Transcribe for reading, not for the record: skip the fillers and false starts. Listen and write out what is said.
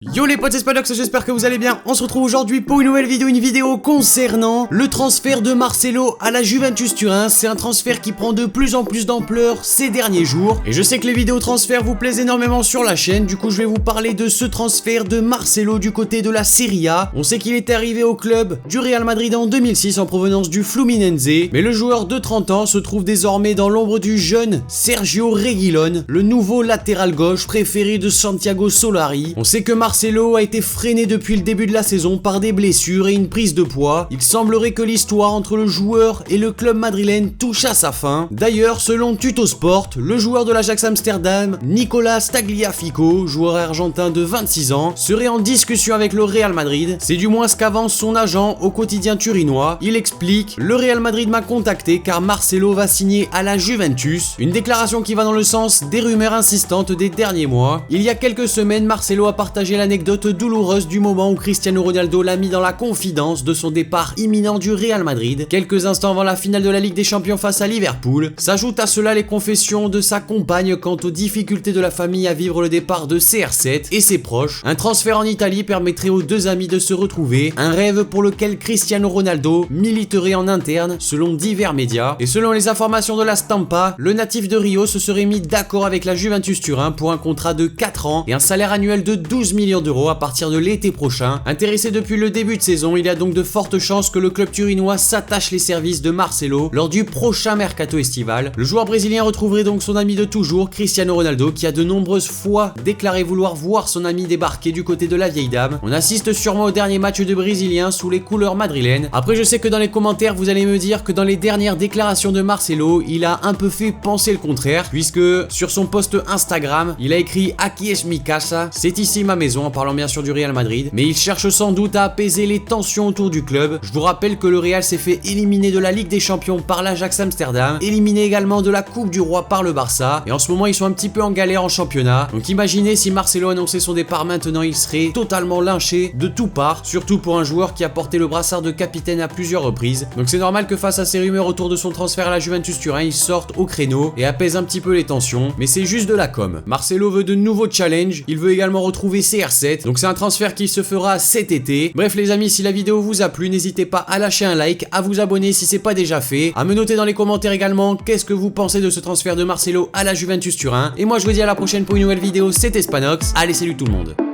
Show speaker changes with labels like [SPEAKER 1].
[SPEAKER 1] Yo les potes, c'est Spanox, j'espère que vous allez bien. On se retrouve aujourd'hui pour une nouvelle vidéo, concernant le transfert de Marcelo à la Juventus Turin. C'est un transfert qui prend de plus en plus d'ampleur ces derniers jours. Et je sais que les vidéos transferts vous plaisent énormément sur la chaîne. Du coup, je vais vous parler de ce transfert de Marcelo du côté de la Serie A. On sait qu'il était arrivé au club du Real Madrid en 2006 en provenance du Fluminense. Mais le joueur de 30 ans se trouve désormais dans l'ombre du jeune Sergio Reguilón, le nouveau latéral gauche préféré de Santiago Solari. On sait que Marcelo a été freiné depuis le début de la saison par des blessures et une prise de poids. Il semblerait que l'histoire entre le joueur et le club madrilène touche à sa fin. D'ailleurs, selon Tuttosport, le joueur de l'Ajax Amsterdam, Nicolas Tagliafico, joueur argentin de 26 ans, serait en discussion avec le Real Madrid. C'est du moins ce qu'avance son agent au quotidien turinois. Il explique: le Real Madrid m'a contacté car Marcelo va signer à la Juventus. Une déclaration qui va dans le sens des rumeurs insistantes des derniers mois. Il y a quelques semaines, Marcelo a partagé l'anecdote douloureuse du moment où Cristiano Ronaldo l'a mis dans la confidence de son départ imminent du Real Madrid, quelques instants avant la finale de la Ligue des Champions face à Liverpool. S'ajoutent à cela les confessions de sa compagne quant aux difficultés de la famille à vivre le départ de CR7 et ses proches. Un transfert en Italie permettrait aux deux amis de se retrouver, un rêve pour lequel Cristiano Ronaldo militerait en interne selon divers médias. Et selon les informations de la Stampa, le natif de Rio se serait mis d'accord avec la Juventus Turin pour un contrat de 4 ans et un salaire annuel de 12 millions d'euros à partir de l'été prochain. Intéressé depuis le début de saison, il y a donc de fortes chances que le club turinois s'attache les services de Marcelo lors du prochain mercato estival. Le joueur brésilien retrouverait donc son ami de toujours, Cristiano Ronaldo, qui a de nombreuses fois déclaré vouloir voir son ami débarquer du côté de la vieille dame. On assiste sûrement au dernier match de Brésiliens sous les couleurs madrilènes. Après, je sais que dans les commentaires, vous allez me dire que dans les dernières déclarations de Marcelo, il a un peu fait penser le contraire, puisque sur son post Instagram, il a écrit "Aquí es mi casa", c'est ici ma maison, en parlant bien sûr du Real Madrid, mais il cherche sans doute à apaiser les tensions autour du club. Je vous rappelle que le Real s'est fait éliminer de la Ligue des Champions par l'Ajax Amsterdam, éliminé également de la Coupe du Roi par le Barça, et en ce moment ils sont un petit peu en galère en championnat. Donc imaginez si Marcelo annonçait son départ maintenant, il serait totalement lynché de toutes parts, surtout pour un joueur qui a porté le brassard de capitaine à plusieurs reprises. Donc c'est normal que face à ces rumeurs autour de son transfert à la Juventus Turin, il sorte au créneau et apaise un petit peu les tensions, mais c'est juste de la com. Marcelo veut de nouveaux challenges, il veut également retrouver CR7, donc c'est un transfert qui se fera cet été. Bref les amis, si la vidéo vous a plu, n'hésitez pas à lâcher un like, à vous abonner si c'est pas déjà fait, à me noter dans les commentaires également qu'est-ce que vous pensez de ce transfert de Marcelo à la Juventus Turin. Et moi je vous dis à la prochaine pour une nouvelle vidéo, c'était Spanox, allez salut tout le monde.